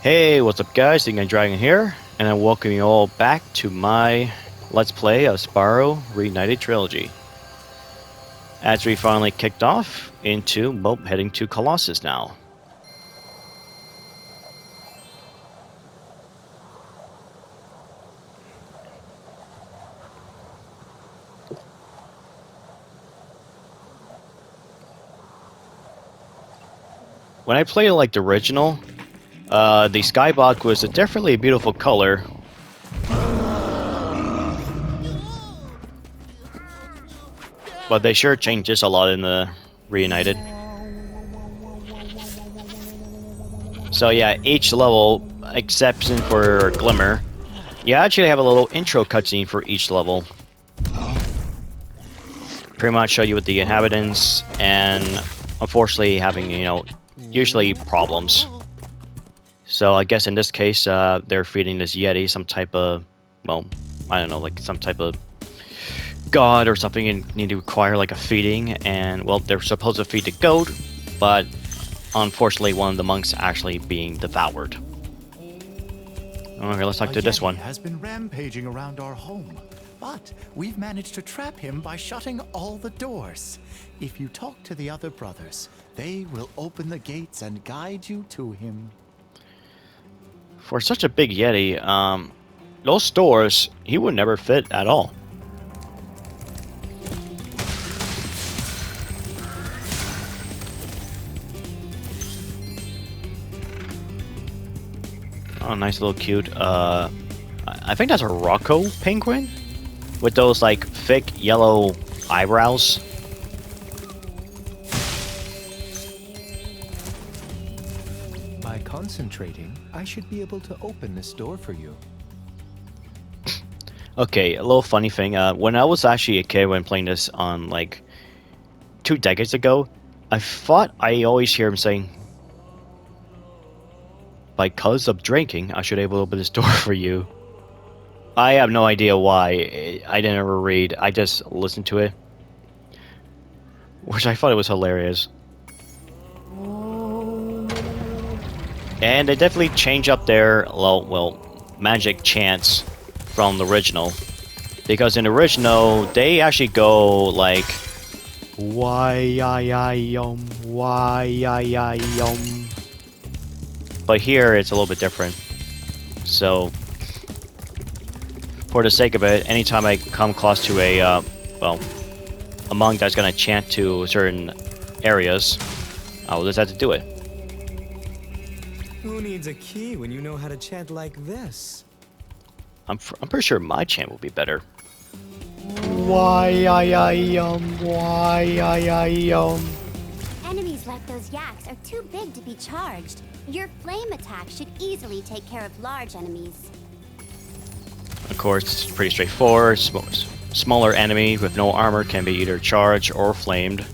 Hey, what's up guys, Think Dragon here, and I welcome you all back to my Let's Play of Spyro Reignited Trilogy. As we finally kicked off into, well, heading to Colossus now. When I played like the original, the skybox was a definitely a beautiful color. But they sure changed this a lot in the Reignited. So yeah, each level, exception for Glimmer, you actually have a little intro cutscene for each level. Pretty much show you with the inhabitants, and unfortunately having, usually problems. So I guess in this case, they're feeding this Yeti some type of, well, I don't know, like some type of god or something, and need to acquire like a feeding. And well, they're supposed to feed the goat, but unfortunately one of the monks actually being devoured. Okay, let's talk to this one. Has been rampaging around our home, but we've managed to trap him by shutting all the doors. If you talk to the other brothers, they will open the gates and guide you to him. For such a big Yeti, those doors, he would never fit at all. Oh, nice little cute, I think that's a Rocco penguin? With those, like, thick yellow eyebrows. By concentrating, I should be able to open this door for you. Okay, a little funny thing, when I was actually a kid when playing this on, like, 2 decades ago, I thought I always hear him saying, because of drinking, I should be able to open this door for you. I have no idea why. I didn't ever read. I just listened to it. Which I thought it was hilarious. And they definitely change up their, well, magic chants from the original. Because in the original, they actually go like... Why-yi-yi-yum, why-yi-yi-yum. But here, it's a little bit different. So, for the sake of it, anytime I come close to a, well, a monk that's gonna chant to certain areas, I'll just have to do it. Who needs a key when you know how to chant like this? I'm pretty sure my chant will be better. Why-yi-yi-yum, why-yi-yi-yum. Enemies like those yaks are too big to be charged. Your flame attack should easily take care of large enemies. Of course, it's pretty straightforward. Smaller enemy with no armor can be either charged or flamed.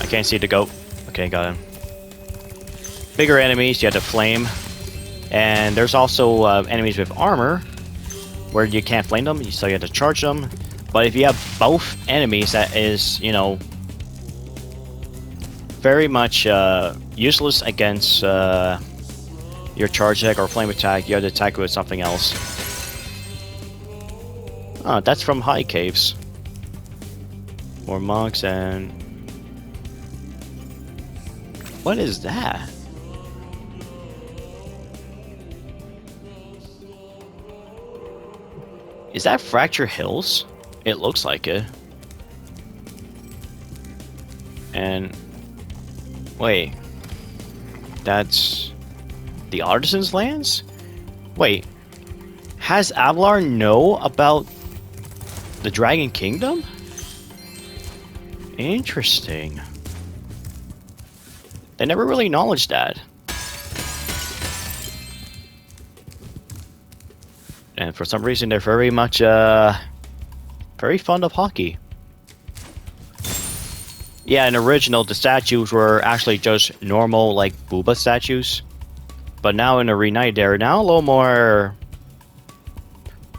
I can't see the goat. Okay, got him. Bigger enemies, you have to flame. And there's also enemies with armor, where you can't flame them, so you have to charge them. But if you have both enemies, that is, very much useless against your charge attack or flame attack. You have to attack with something else. Oh, that's from High Caves. More monks and... What is that? Is that Fracture Hills? It looks like it. And... Wait. That's... the Artisan's Lands? Wait. Has Avalar know about the Dragon Kingdom? Interesting. They never really acknowledged that. And for some reason, they're very much, very fond of hockey. Yeah, in the original, the statues were actually just normal, like, Booba statues. But now in the Reignited, they're now a little more...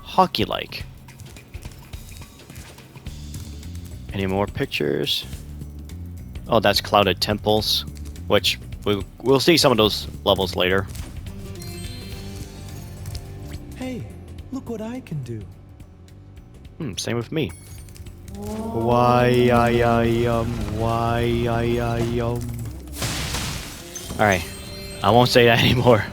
hockey-like. Any more pictures? Oh, that's Clouded Temples. which we'll see some of those levels later. Hey, look what I can do. Same with me. Alright, I won't say that anymore.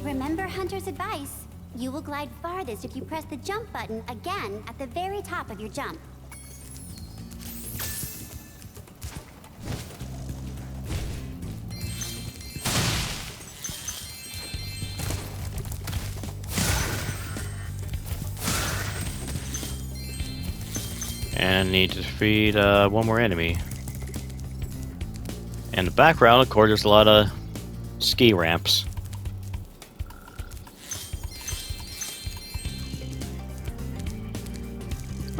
Remember Hunter's advice. You will glide farthest if you press the jump button again at the very top of your jump. And need to defeat one more enemy. In the background, of course, there's a lot of ski ramps.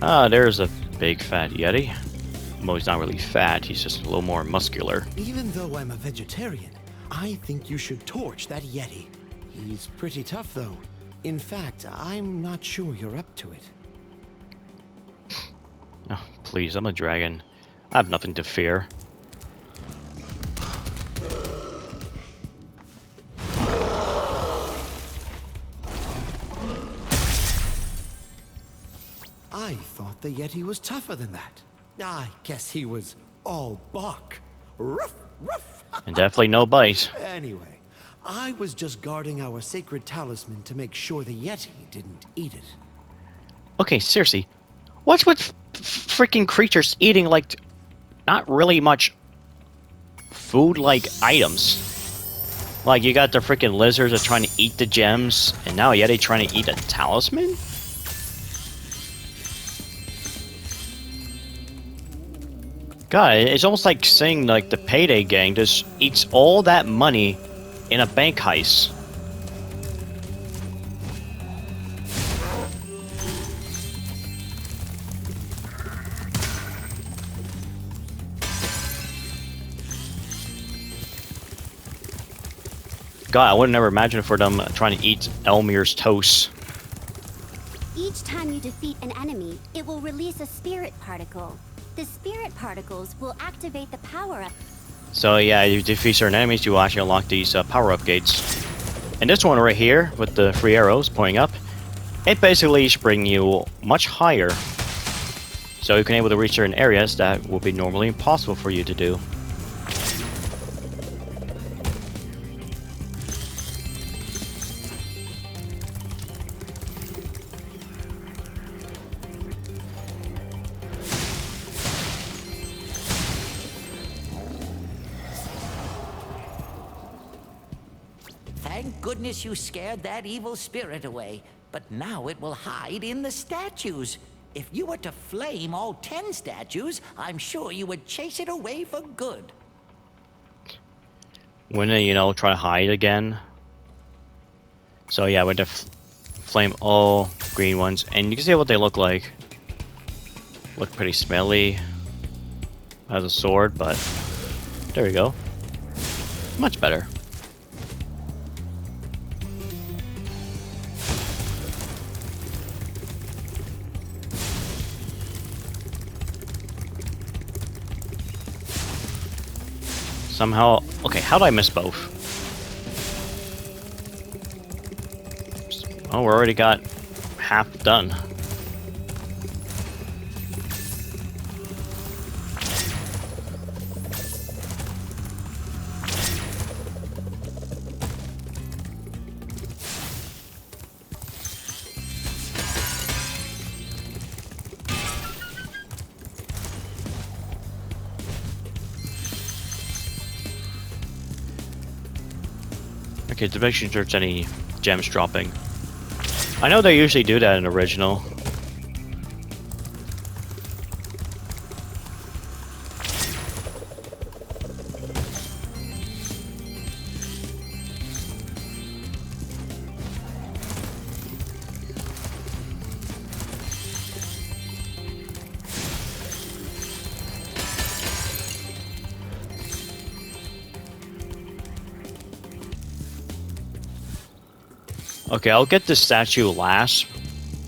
Ah, there's a big fat Yeti. Well, he's not really fat, he's just a little more muscular. Even though I'm a vegetarian, I think you should torch that Yeti. He's pretty tough, though. In fact, I'm not sure you're up to it. Oh, please, I'm a dragon. I have nothing to fear. I thought the Yeti was tougher than that. I guess he was all bark. Ruff, ruff. And definitely no bite. Anyway, I was just guarding our sacred talisman to make sure the Yeti didn't eat it. Okay, seriously. What's with freaking creatures eating, like, not really much food-like items? Like, you got the freaking lizards that are trying to eat the gems, and now a Yeti trying to eat a talisman? God, it's almost like saying, like, the Payday Gang just eats all that money in a bank heist. God, I would never imagine for them trying to eat Elmir's toast. Each time you defeat an enemy, it will release a spirit particle. The spirit particles will activate the power-up. So yeah, you defeat certain enemies, you will actually unlock these power-up gates. And this one right here, with the 3 arrows pointing up, it basically is bringing you much higher. So you can able to reach certain areas that will be normally impossible for you to do. Thank goodness you scared that evil spirit away. But now it will hide in the statues. If you were to flame all 10 statues, I'm sure you would chase it away for good. When they, you know, try to hide again. So yeah, with the flame all green ones, and you can see what they look like. Look pretty smelly. Has a sword, but there we go. Much better. Somehow, okay, how did I miss both? Oh, we already got half done. Okay, to make sure there's any gems dropping. I know they usually do that in original. Okay, I'll get this statue last,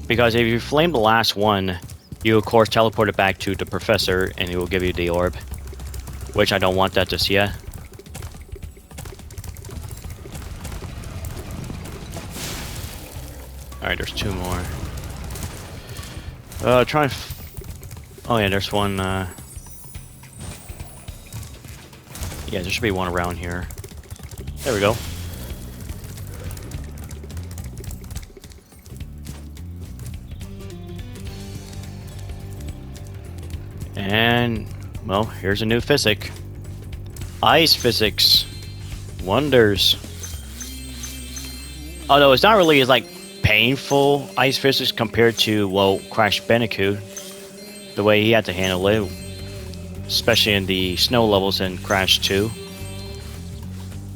Because if you flame the last one, you of course teleport it back to the professor and he will give you the orb. Which I don't want that just yet. Alright, there's 2 more. Try and oh yeah, there's one, yeah, there should be one around here. There we go. And, well, here's a new physic. Ice physics. Wonders. Although it's not really, like, painful ice physics compared to, well, Crash Bandicoot. The way he had to handle it. Especially in the snow levels in Crash 2.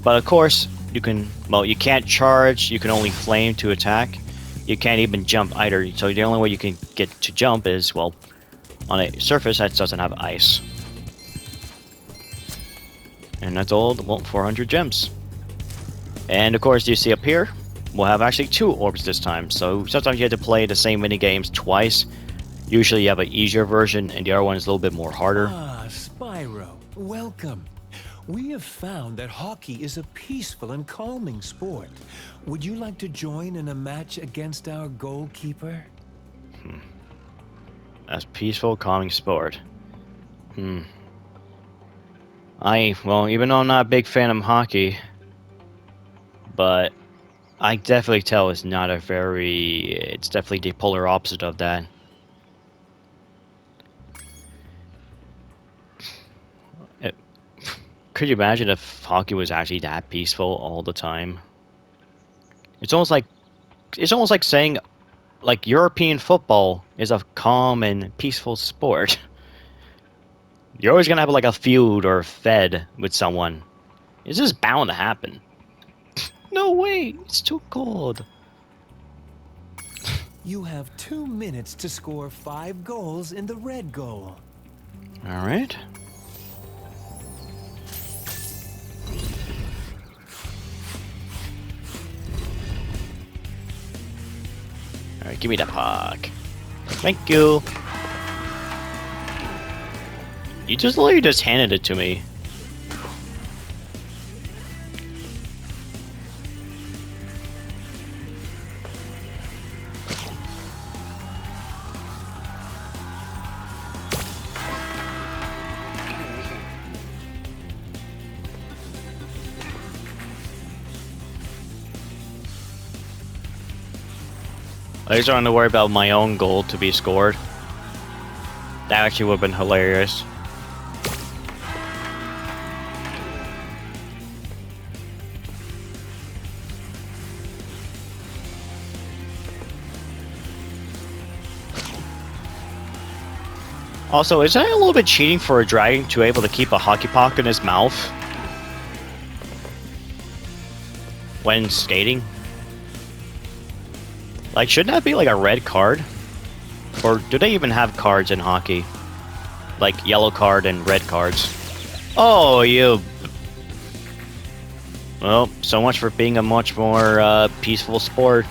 But of course, you can, well, you can't charge, you can only flame to attack. You can't even jump either, so the only way you can get to jump is, well, on a surface that doesn't have ice. And that's all, well, 400 gems. And of course, you see up here, we'll have actually 2 orbs this time. So sometimes you have to play the same mini games twice. Usually you have an easier version, and the other one is a little bit more harder. Ah, Spyro, welcome. We have found that hockey is a peaceful and calming sport. Would you like to join in a match against our goalkeeper? That's peaceful, calming sport. Well, even though I'm not a big fan of hockey, but I definitely tell it's not a very, it's definitely the polar opposite of that. Could you imagine if hockey was actually that peaceful all the time? It's almost like saying, like, European football is a calm and peaceful sport. You're always gonna have like a feud or a fed with someone. It's just bound to happen. No way, it's too cold. You have 2 minutes to score 5 goals in the red goal. All right. Alright, give me that puck. Thank you. You just literally just handed it to me. I just don't have to worry about my own goal to be scored. That actually would have been hilarious. Also, is that a little bit cheating for a dragon to be able to keep a hockey puck in his mouth when skating? Like, shouldn't that be like a red card? Or do they even have cards in hockey? Like yellow card and red cards. Oh, you. Well, so much for being a much more peaceful sport.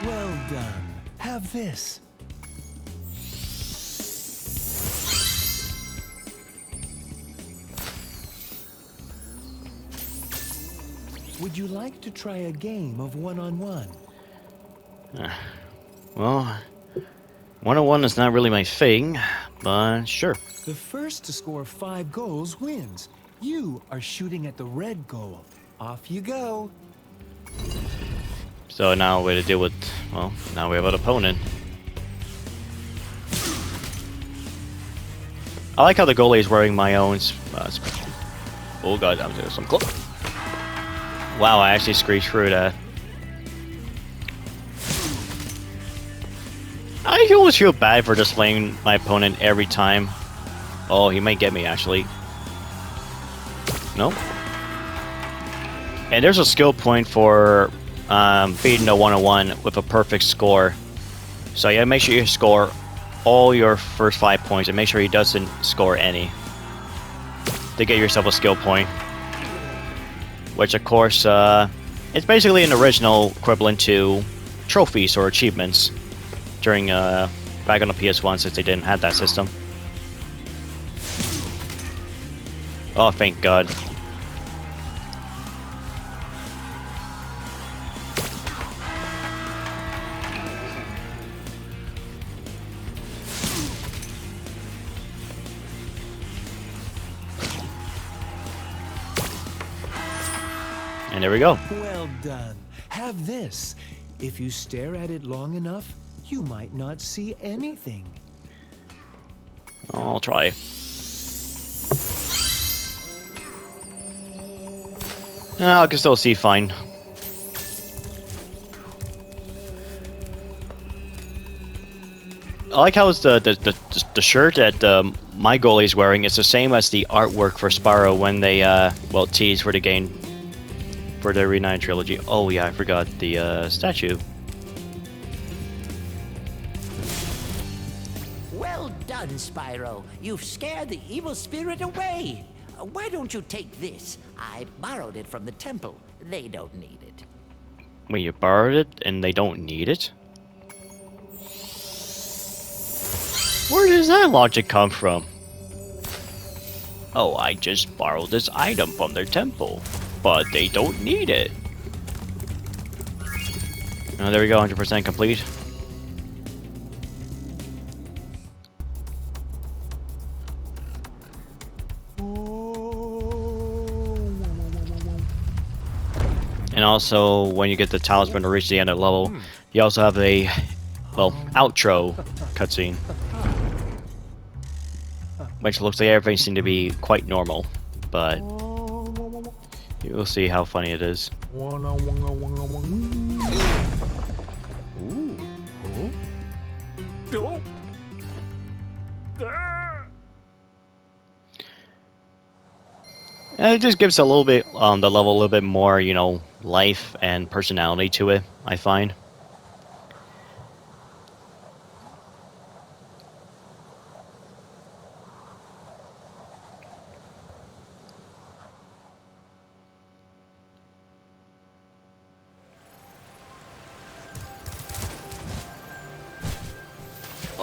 Well done. Have this. Would you like to try a game of one-on-one? Well, one-on-one is not really my thing, but sure. The first to score 5 goals wins. You are shooting at the red goal. Off you go. So now we have to deal with, well, now we have an opponent. I like how the goalie is wearing my own. Oh god, I'm doing some close. Wow, I actually screeched through that. I always feel bad for just playing my opponent every time. Oh, he might get me actually. Nope. And there's a skill point for beating a one-on-one with a perfect score. So yeah, make sure you score all your first 5 points and make sure he doesn't score any to get yourself a skill point. Which of course It's basically an original equivalent to trophies or achievements during back on the PS1 since they didn't have that system. Oh, thank God. And there we go. Well done. Have this. If you stare at it long enough, you might not see anything. I'll try. No, I can still see fine. I like how it's the shirt that my goalie's wearing. It's the same as the artwork for Spyro when they well teased for the game for the Reignited Trilogy. Oh yeah, I forgot the statue. Well done, Spyro. You've scared the evil spirit away. Why don't you take this? I borrowed it from the temple. They don't need it. Wait, you borrowed it and they don't need it? Where does that logic come from? Oh, I just borrowed this item from their temple, but they don't need it. Oh, there we go, 100% complete. And also, when you get the talisman to reach the end of the level, you also have a, well, outro cutscene. Which looks like everything seemed to be quite normal, but you'll see how funny it is. And it just gives a little bit, the level a little bit more, you know, life and personality to it, I find.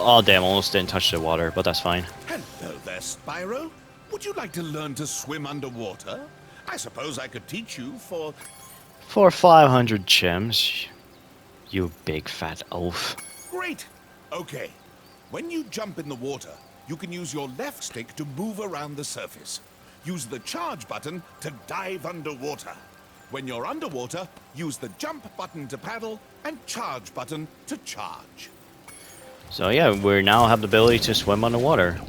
Oh damn, almost didn't touch the water, but that's fine. Hello there, Spyro. Would you like to learn to swim underwater? I suppose I could teach you for... For 500 gems, you big fat oaf. Great! Okay. When you jump in the water, you can use your left stick to move around the surface. Use the charge button to dive underwater. When you're underwater, use the jump button to paddle and charge button to charge. So yeah, we now have the ability to swim underwater.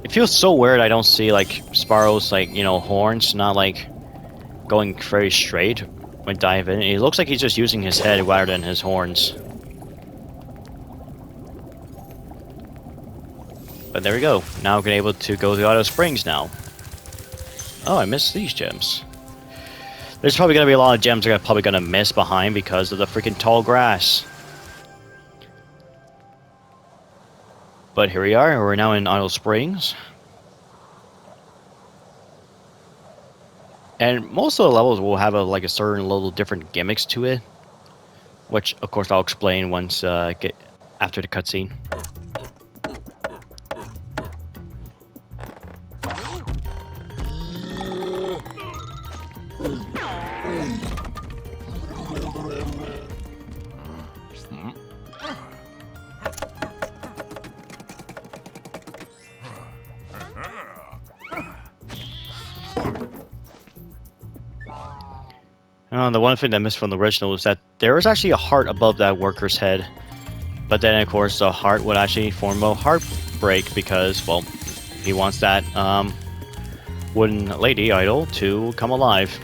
It feels so weird I don't see like Spyro's like, you know, horns not like going very straight when diving. It looks like he's just using his head rather than his horns. But there we go. Now we're able to go to Auto Springs now. Oh, I missed these gems. There's probably going to be a lot of gems that I'm probably going to miss behind because of the freaking tall grass. But here we are. We're now in Idle Springs. And most of the levels will have like a certain little different gimmicks to it. Which, of course, I'll explain once get after the cutscene. The one thing that I missed from the original was that there was actually a heart above that worker's head. But then, of course, the heart would actually form a heartbreak because, well, he wants that wooden lady idol to come alive.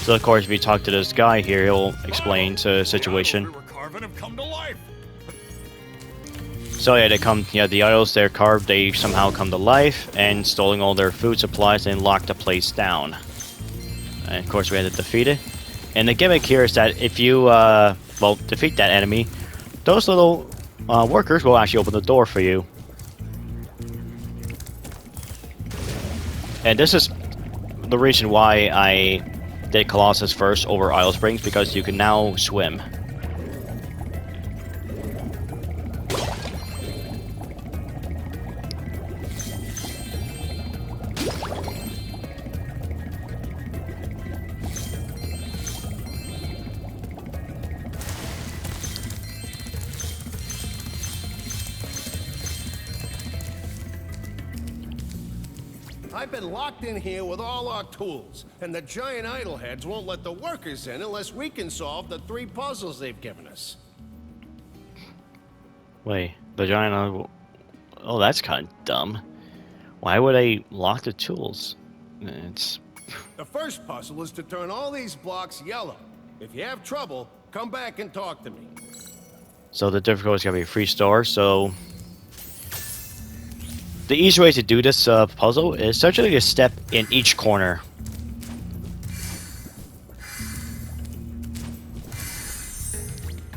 So, of course, if you talk to this guy here, he'll explain the situation. So, yeah, they come, yeah, the idols they're carved, they somehow come to life and stealing all their food supplies and lock the place down. And of course we had to defeat it. And the gimmick here is that if you, well, defeat that enemy, those little workers will actually open the door for you. And this is the reason why I did Colossus first over Isle Springs, because you can now swim. I've been locked in here with all our tools, and the giant idleheads won't let the workers in unless we can solve the 3 puzzles they've given us. Wait, the giant... Oh, that's kind of dumb. Why would I lock the tools? It's... The first puzzle is to turn all these blocks yellow. If you have trouble, come back and talk to me. So the difficulty is going to be 3 stars, so... The easy way to do this puzzle is essentially to step in each corner.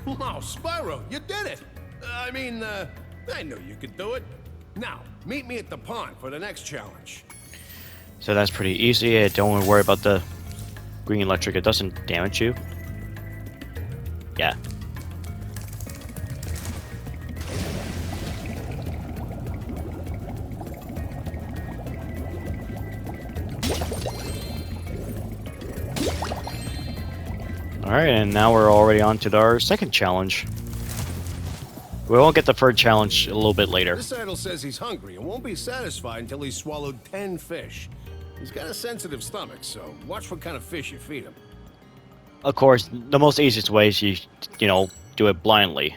Wow, Spyro, you did it! I knew you could do it. Now, meet me at the pond for the next challenge. So that's pretty easy. Don't worry about the green electric. It doesn't damage you. Yeah. Alright, and now we're already on to our second challenge. We won't get the third challenge a little bit later. This idol says he's hungry and won't be satisfied until he's swallowed 10 fish. He's got a sensitive stomach, so watch what kind of fish you feed him. Of course, the most easiest way is you do it blindly.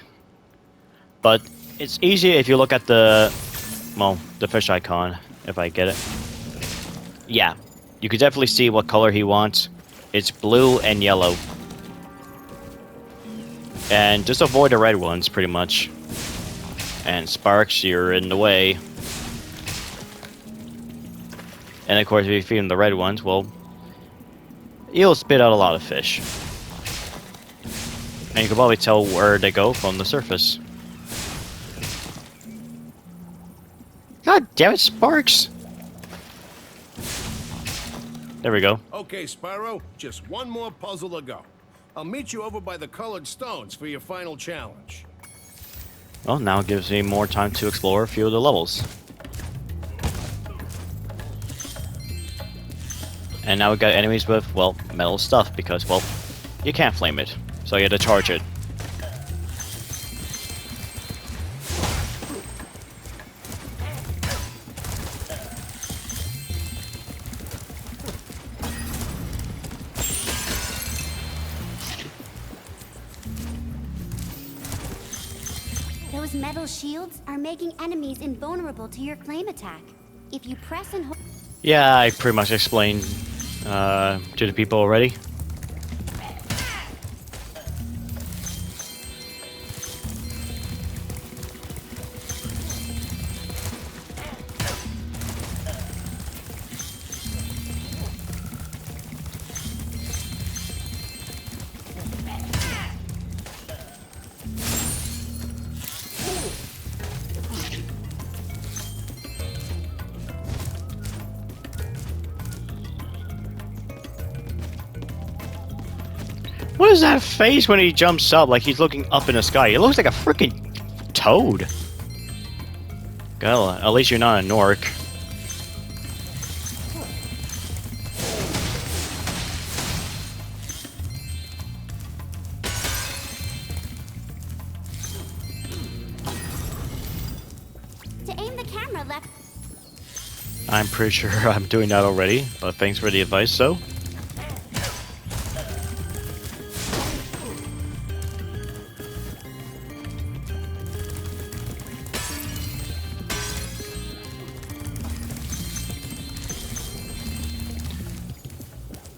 But it's easy if you look at the fish icon, if I get it. Yeah, you can definitely see what color he wants. It's blue and yellow. And just avoid the red ones, pretty much. And Sparks, you're in the way. And of course, if you feed him the red ones, well, he'll spit out a lot of fish. And you can probably tell where they go from the surface. God damn it, Sparks! There we go. Okay, Spyro, just one more puzzle to go. I'll meet you over by the colored stones for your final challenge. Well, now it gives me more time to explore a few of the levels. And now we got enemies with, well, metal stuff, because, well, you can't flame it, so you have to charge it. Those metal shields are making enemies invulnerable to your flame attack. If you press and hold... Yeah, I pretty much explained to the people already. What is that face when he jumps up, like he's looking up in the sky? It looks like a freaking toad. Well, at least you're not a Nork. To aim the camera left... I'm pretty sure I'm doing that already, but thanks for the advice, so.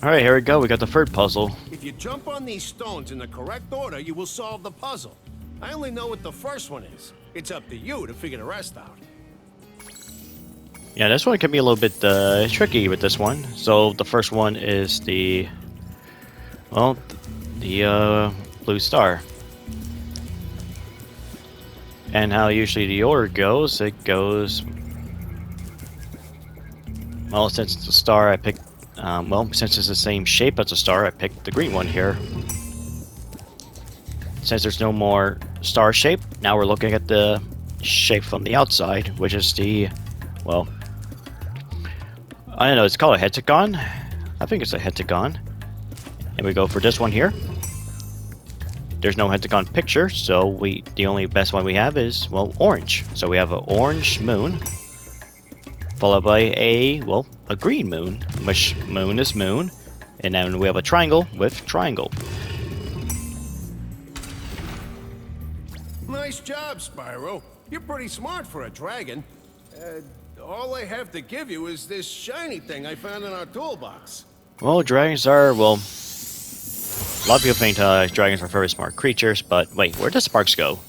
Alright, here we go. We got the third puzzle. If you jump on these stones in the correct order, you will solve the puzzle. I only know what the first one is. It's up to you to figure the rest out. Yeah, this one can be a little bit tricky with this one. So the first one is the, well, the blue star. And how usually the order goes, it goes Well, since it's a star, I picked... well, since it's the same shape as a star, I picked the green one here. Since there's no more star shape, now we're looking at the shape from the outside, which is the... well... I don't know, it's called a hexagon? I think it's a hexagon. And we go for this one here. There's no hexagon picture, so the only best one we have is, well, orange. So we have an orange moon, followed by a green moon, which moon is moon, and then we have a triangle with triangle. Nice job, Spyro. You're pretty smart for a dragon. All I have to give you is this shiny thing I found in our toolbox. Well, dragons are, well... a lot of people think dragons are very smart creatures, but wait, where does Sparks go?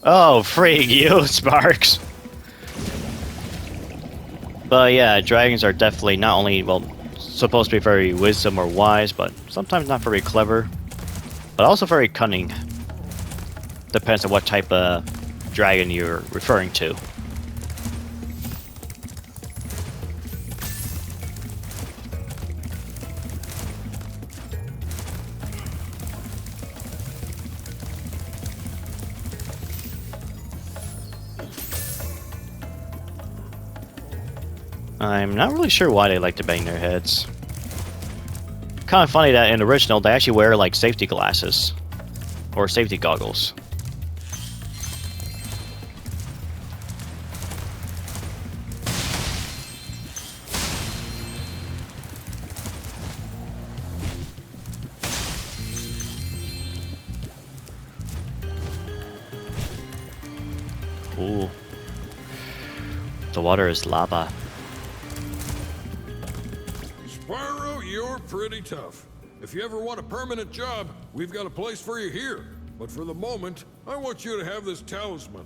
Oh, frig you, Sparks! But yeah, dragons are definitely not only, well, supposed to be very wisdom or wise, but sometimes not very clever, but also very cunning. Depends on what type of dragon you're referring to. I'm not really sure why they like to bang their heads. Kind of funny that in the original they actually wear like safety glasses or safety goggles. Ooh. The water is lava. Spyro, you're pretty tough. If you ever want a permanent job, we've got a place for you here. But for the moment, I want you to have this talisman.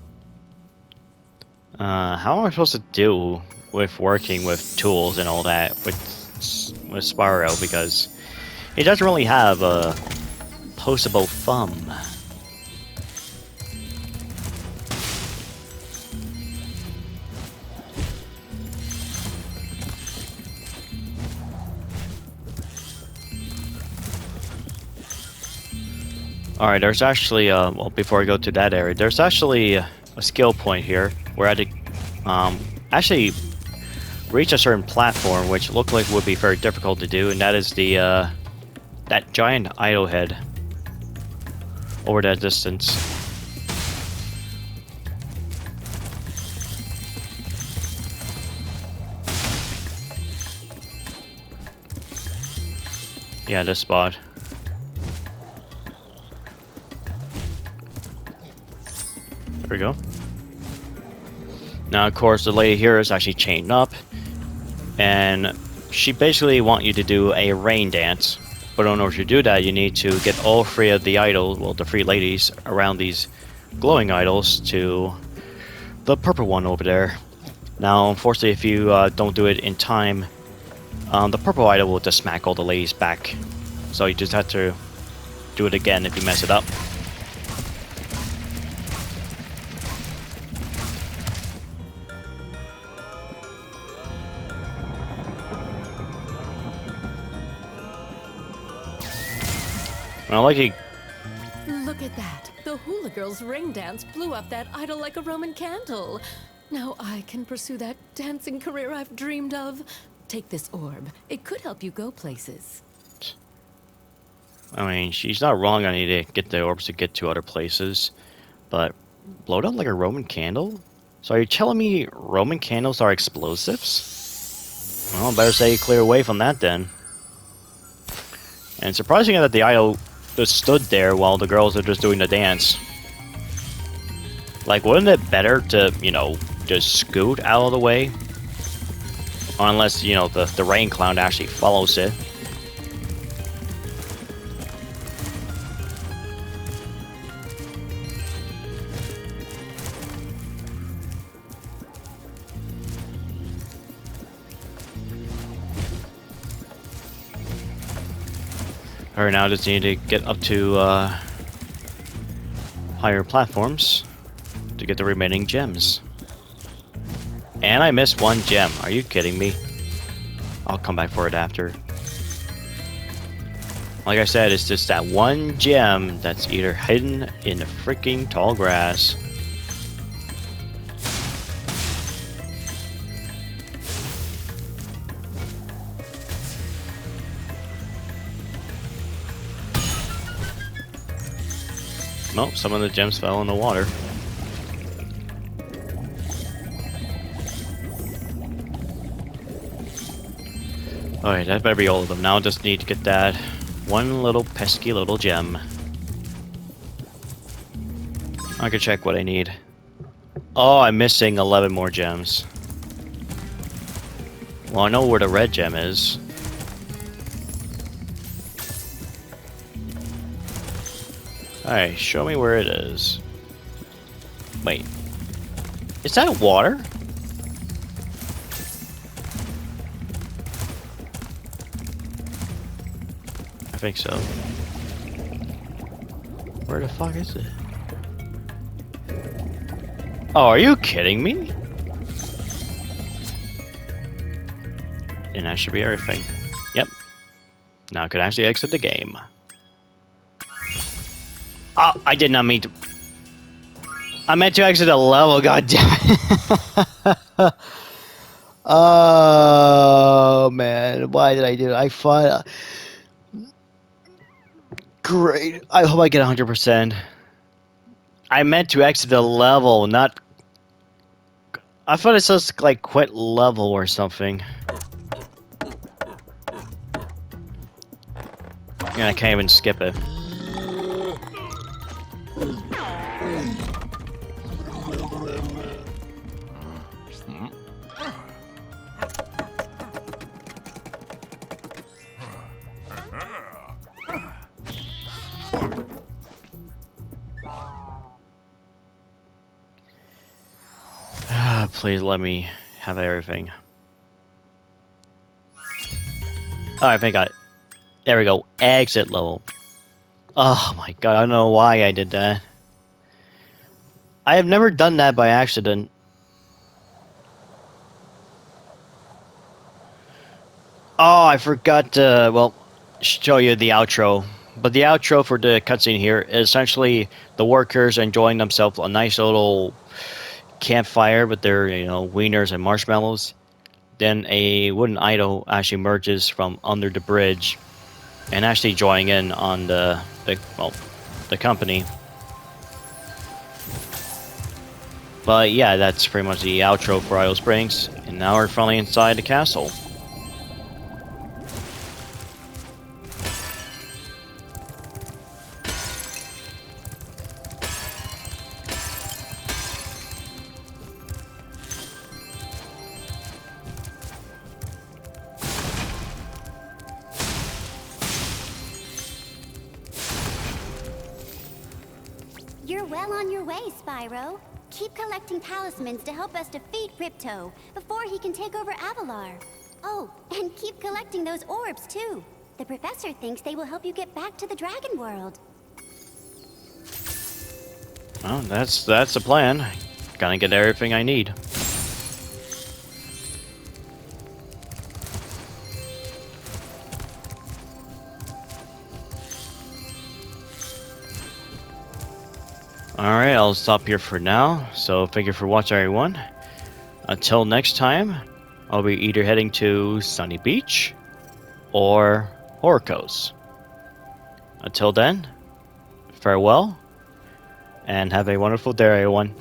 How am I supposed to do with working with tools and all that with Spyro, because he doesn't really have a posable thumb. Alright, there's actually, well, before I go to that area, there's actually a skill point here where I had to actually reach a certain platform, which looked like would be very difficult to do, and that is the, that giant idol head over that distance. Yeah, this spot. There we go. Now, of course, the lady here is actually chained up, and she basically wants you to do a rain dance. But in order to do that, you need to get all three of the idols, well, the three ladies around these glowing idols to the purple one over there. Now, unfortunately, if you don't do it in time, the purple idol will just smack all the ladies back. So you just have to do it again if you mess it up. I like it. Look at that. The hula girl's ring dance blew up that idol like a Roman candle. Now I can pursue that dancing career I've dreamed of. Take this orb. It could help you go places. I mean, she's not wrong. I need to get the orbs to get to other places. But blow it up like a Roman candle? So are you telling me Roman candles are explosives? Well, better say clear away from that then. And surprising that the idol just stood there while the girls are just doing the dance. Like, wouldn't it better to, you know, just scoot out of the way? Unless, you know, the rain cloud actually follows it. Alright, now I just need to get up to higher platforms to get the remaining gems. And I missed one gem. Are you kidding me? I'll come back for it after. Like I said, it's just that one gem that's either hidden in the freaking tall grass. Nope, some of the gems fell in the water. Alright, that better be all of them. Now I just need to get that one little pesky little gem. I can check what I need. Oh, I'm missing 11 more gems. Well, I know where the red gem is. Alright, show me where it is. Wait. Is that water? I think so. Where the fuck is it? Oh, are you kidding me? And that should be everything. Yep. Now I could actually exit the game. Oh, I did not mean to. I meant to exit a level, god damn it. Oh man, why did I do it? I thought. Great. I hope I get 100%. I meant to exit the level, not. I thought it says like quit level or something. Yeah, I can't even skip it. Please let me have everything. Oh, I think there we go. Exit level. Oh my god, I don't know why I did that. I have never done that by accident. Oh, I forgot to, well, show you the outro. But the outro for the cutscene here is essentially the workers enjoying themselves a nice little campfire with their, wieners and marshmallows. Then a wooden idol actually emerges from under the bridge and actually joining in on the company. But yeah, that's pretty much the outro for Idle Springs. And now we're finally inside the castle. You're well on your way, Spyro. Keep collecting talismans to help us defeat Ripto before he can take over Avalar. Oh, and keep collecting those orbs too. The professor thinks they will help you get back to the Dragon World. Well, that's the plan. Gotta get everything I need. Alright, I'll stop here for now. So thank you for watching, everyone. Until next time, I'll be either heading to Sunny Beach or Horror Coast. Until then, farewell, and have a wonderful day, everyone.